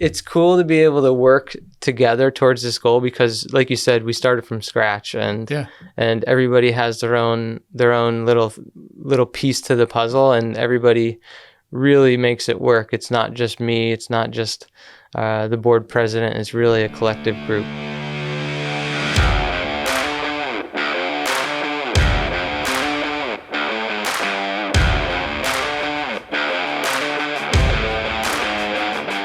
it's cool to be able to work together towards this goal because, like you said, we started from scratch, and everybody has their own little piece to the puzzle, and everybody really makes it work. It's not just me. It's not just the board president. It's really a collective group.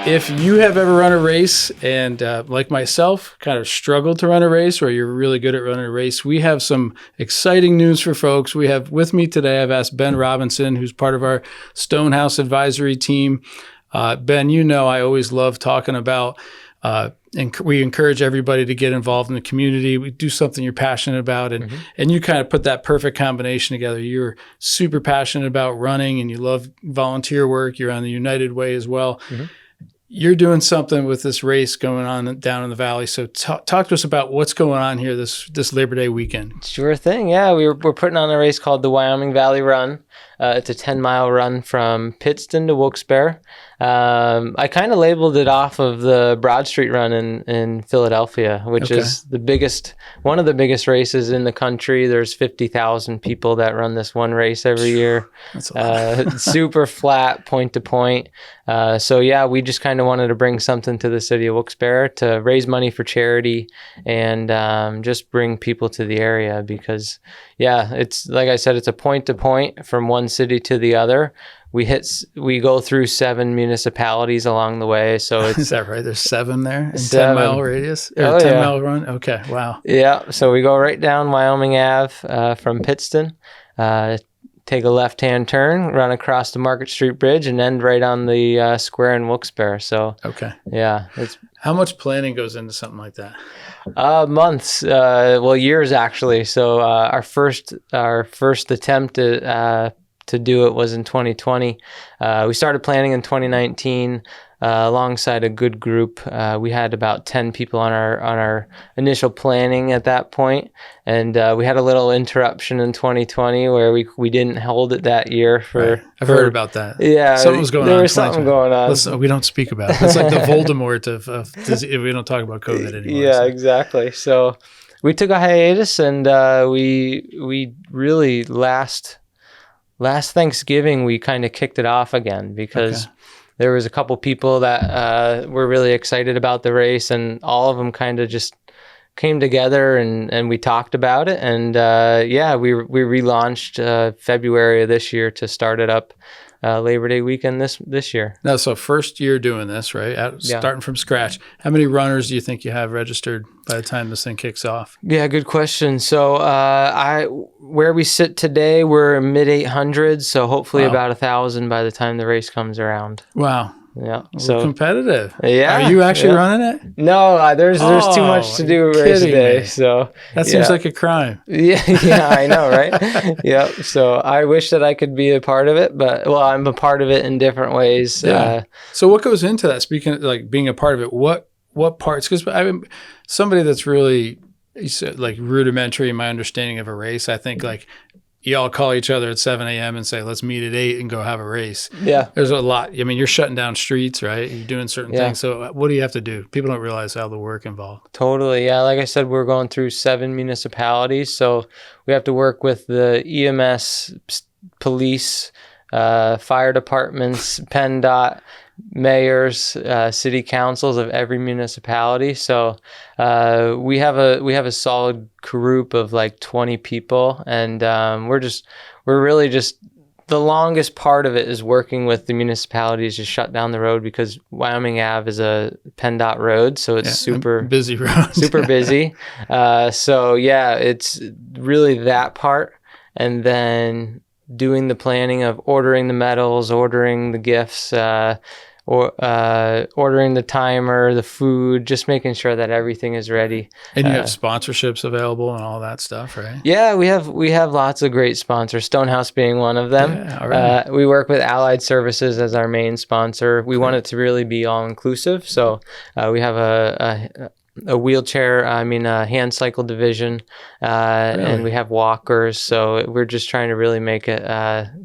If you have ever run a race and like myself, kind of struggled to run a race, or you're really good at running a race, we have some exciting news for folks. We have with me today, I've asked Ben Robinson, who's part of our Stonehouse advisory team. Ben, you know I always love talking about, and we encourage everybody to get involved in the community. We do something you're passionate about, and you kind of put that perfect combination together. You're super passionate about running, and you love volunteer work. You're on the United Way as well. You're doing something with this race going on down in the valley. So talk to us about what's going on here this Labor Day weekend. Sure thing. Yeah, we're putting on a race called the Wyoming Valley Run. It's a 10-mile run from Pittston to Wilkes-Barre. I kind of labeled it off of the Broad Street Run in Philadelphia, which is one of the biggest races in the country. There's 50,000 people that run this one race every year. That's a lot. Super flat, point to point. So yeah, we just kind of wanted to bring something to the city of Wilkes-Barre to raise money for charity and just bring people to the area because, yeah, it's like I said, it's a point to point from one city to the other. We go through 7 municipalities along the way. So it's, is that right? There's 7 there? 10-mile radius? Or 10-mile run? Okay, wow. Yeah, so we go right down Wyoming Ave from Pittston, take a left-hand turn, run across the Market Street Bridge, and end right on the square in Wilkes-Barre. So, yeah. How much planning goes into something like that? Months, years actually. So our first attempt to do it was in 2020. We started planning in 2019 alongside a good group. We had about 10 people on our initial planning at that point, and we had a little interruption in 2020 where we didn't hold it that year. I've heard about that. Yeah, something was going on. There was something going on. Listen, we don't speak about it. It's like the Voldemort of disease. We don't talk about COVID anymore. Yeah, exactly. So we took a hiatus, and we really last Thanksgiving we kind of kicked it off again because there was a couple people that were really excited about the race, and all of them kind of just came together and we talked about it. And we relaunched February of this year to start it up Labor Day weekend this year. Now, so first year doing this, right? Starting from scratch. How many runners do you think you have registered by the time this thing kicks off? Yeah, good question. So where we sit today, we're mid 800s, so hopefully about 1,000 by the time the race comes around. Wow. Yeah. So competitive. Yeah. Are you actually running it? No, there's too much to do race day. So that seems like a crime. Yeah, I know, right? Yeah. So I wish that I could be a part of it, but I'm a part of it in different ways. Yeah. So what goes into that? Speaking of like being a part of it, what parts? Because somebody that's really like rudimentary in my understanding of a race, I think like y'all call each other at 7 a.m. and say, let's meet at 8 and go have a race. Yeah. There's a lot. I mean, you're shutting down streets, right? You're doing certain things. So what do you have to do? People don't realize how the work involved. Totally. Yeah. Like I said, we're going through 7 municipalities. So we have to work with the EMS, police, fire departments, PennDOT, mayors, city councils of every municipality. So we have a solid group of like 20 people, and we're really just the longest part of it is working with the municipalities to shut down the road because Wyoming Ave is a PennDOT road, so it's super busy road, super busy. So yeah, it's really that part, and then doing the planning of ordering the medals, ordering the gifts, ordering the timer, the food, just making sure that everything is ready. And you have sponsorships available and all that stuff, right? Yeah, we have lots of great sponsors, Stonehouse being one of them. Yeah, all right. We work with Allied Services as our main sponsor. We want it to really be all inclusive, so we have hand cycle division, and we have walkers. So we're just trying to really make it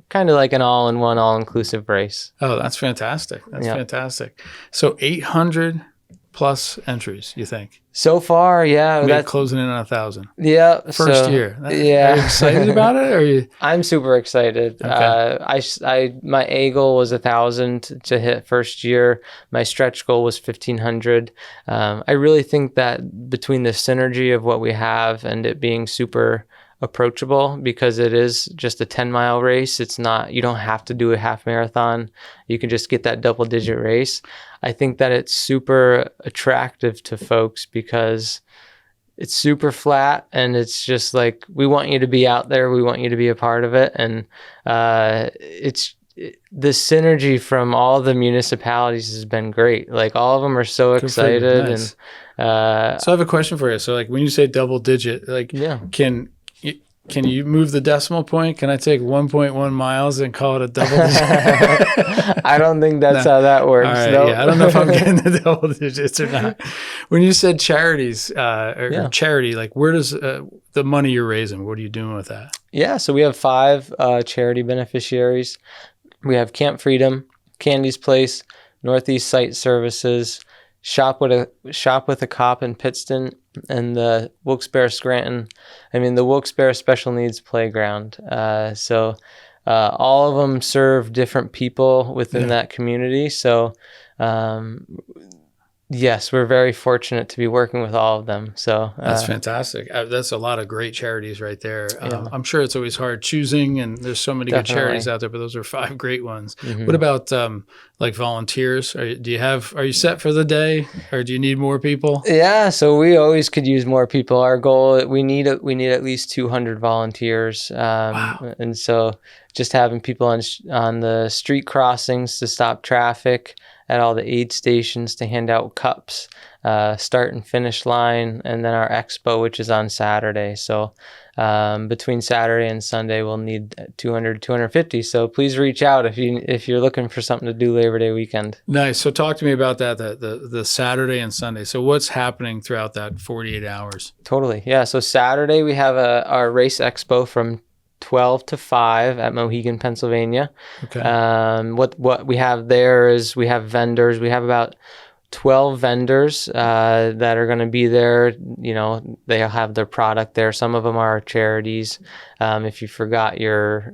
kind of like an all-in-one, all-inclusive race. Oh, that's fantastic. That's fantastic. So 800 plus entries, you think? So far, yeah. That's closing in on 1,000. Yeah. First year. Yeah. Are you excited about it? Or are you? I'm super excited. Okay. My A goal was 1,000 to hit first year. My stretch goal was 1,500. I really think that between the synergy of what we have and it being super approachable, because it is just a 10-mile race. It's not, you don't have to do a half marathon. You can just get that double-digit race. I think that it's super attractive to folks because it's super flat and it's just like, we want you to be out there. We want you to be a part of it. And the synergy from all the municipalities has been great. Like all of them are so excited. Nice. And so I have a question for you. So like when you say double digit, like can you move the decimal point? Can I take 1.1 miles and call it a double digit? I don't think that's how that works. All right, nope. Yeah, I don't know if I'm getting the double digits or not. When you said charities or charity, like where does the money you're raising, what are you doing with that? Yeah, so we have 5 charity beneficiaries. We have Camp Freedom, Candy's Place, Northeast Site Services, Shop with a Cop in Pittston, and the Wilkes-Barre the Wilkes-Barre Special Needs Playground. So all of them serve different people within that community. So yes, we're very fortunate to be working with all of them. So that's fantastic. That's a lot of great charities right there. I'm sure it's always hard choosing, and there's so many good charities out there, but those are 5 great ones. Mm-hmm. What about like volunteers? Are you set for the day, or do you need more people? Yeah, so we always could use more people. Our goal, we need at least 200 volunteers. Wow. And so just having people on the street crossings to stop traffic, at all the aid stations to hand out cups, start and finish line, and then our expo, which is on Saturday. So between Saturday and Sunday, we'll need 200, 250. So please reach out if you're looking for something to do Labor Day weekend. Nice. So talk to me about that, the Saturday and Sunday. So what's happening throughout that 48 hours? Totally. Yeah. So Saturday, we have our race expo from 12 to 5 at Mohegan, Pennsylvania. Okay. What we have there is we have vendors. We have about 12 vendors that are going to be there. You know, they'll have their product there. Some of them are charities. If you forgot your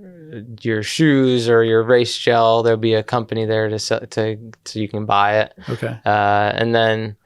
shoes or your race gel, there'll be a company there to sell, so you can buy it. Okay. And then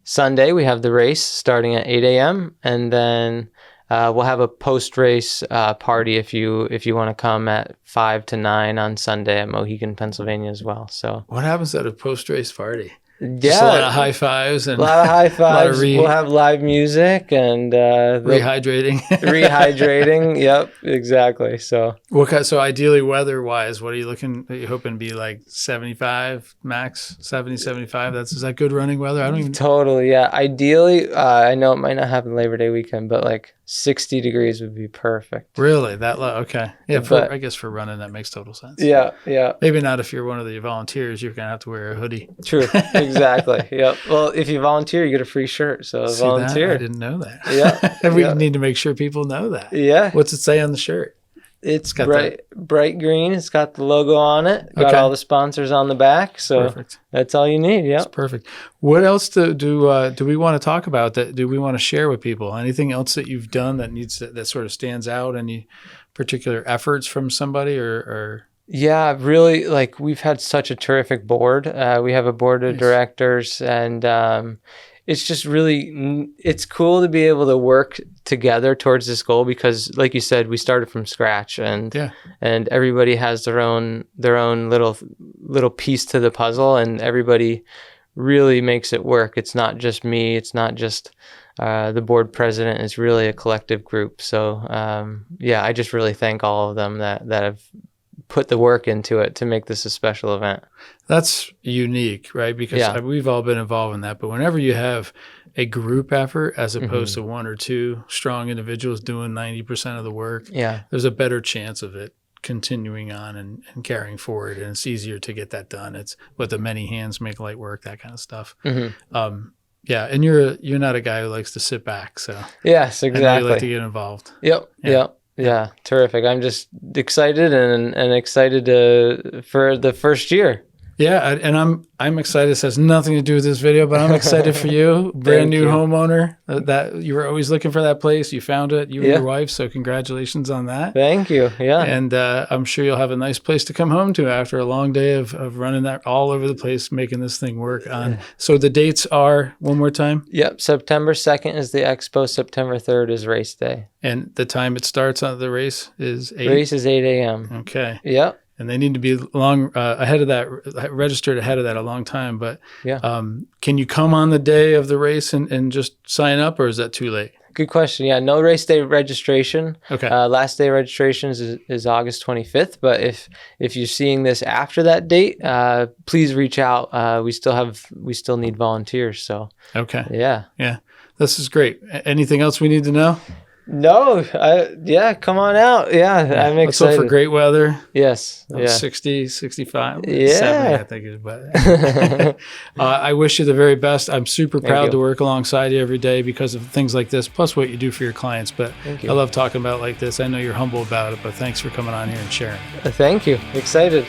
Sunday we have the race starting at 8 a.m. and then we'll have a post-race party if you want to come at 5 to 9 on Sunday at Mohegan, Pennsylvania as well. So what happens at a post-race party? Yeah, just a lot of high fives and a lot of high fives. We'll have live music and rehydrating. Rehydrating. Yep, exactly. So so ideally weather-wise, what are you hoping to be like 75 max, 70, 75? Is that good running weather? I don't even totally. Yeah, ideally, I know it might not happen Labor Day weekend, but like 60 degrees would be perfect. Really? That low? Okay. Yeah, I guess for running, that makes total sense. Yeah, yeah. Maybe not if you're one of the volunteers. You're going to have to wear a hoodie. True. Exactly. Yep. Well, if you volunteer, you get a free shirt. So volunteer. I didn't know that. Yeah. We need to make sure people know that. Yeah. What's it say on the shirt? It's got bright green. It's got the logo on it. Got all the sponsors on the back. So perfect. That's all you need. Yeah. That's perfect. What else do we want to talk about? Do we want to share with people? Anything else that you've done that sort of stands out? Any particular efforts from somebody or? Yeah, really. Like we've had such a terrific board. We have a board of directors, and it's just it's cool to be able to work together towards this goal because, like you said, we started from scratch, and everybody has their own little piece to the puzzle, and everybody really makes it work. It's not just me. It's not just the board president. It's really a collective group. So I just really thank all of them that have put the work into it to make this a special event. That's unique, right? Because we've all been involved in that. But whenever you have a group effort as opposed to one or two strong individuals doing 90% of the work, there's a better chance of it continuing on and carrying forward. And it's easier to get that done. It's what the many hands make light work, that kind of stuff. Yeah, and you're not a guy who likes to sit back, so Yes, I know exactly. you like to get involved. Yep. Yeah. Yep. Yeah. Terrific. I'm just excited and excited for the first year. Yeah, and I'm excited. This has nothing to do with this video, but I'm excited for you, brand new homeowner. That you were always looking for that place. You found it, you and your wife. So congratulations on that. Thank you. Yeah, and I'm sure you'll have a nice place to come home to after a long day of running that all over the place, making this thing work. On so the dates are one more time. Yep, September 2nd is the expo. September 3rd is race day. And the time it starts on the race is 8? Race is 8 a.m. Okay. Yep. And they need to be ahead of that, registered ahead of that a long time. But can you come on the day of the race and just sign up, or is that too late? Good question. Yeah, no race day registration. Okay. Last day registration is August 25th. But if you're seeing this after that date, please reach out. We still need volunteers. So. Okay. Yeah. Yeah. This is great. Anything else we need to know? No, come on out. Yeah, I'm excited. Let's hope for great weather. Yes. 60, 65, yeah. 70, I think it is. But I wish you the very best. I'm super proud to work alongside you every day because of things like this, plus what you do for your clients. But I love talking about it like this. I know you're humble about it, but thanks for coming on here and sharing. Thank you. Excited.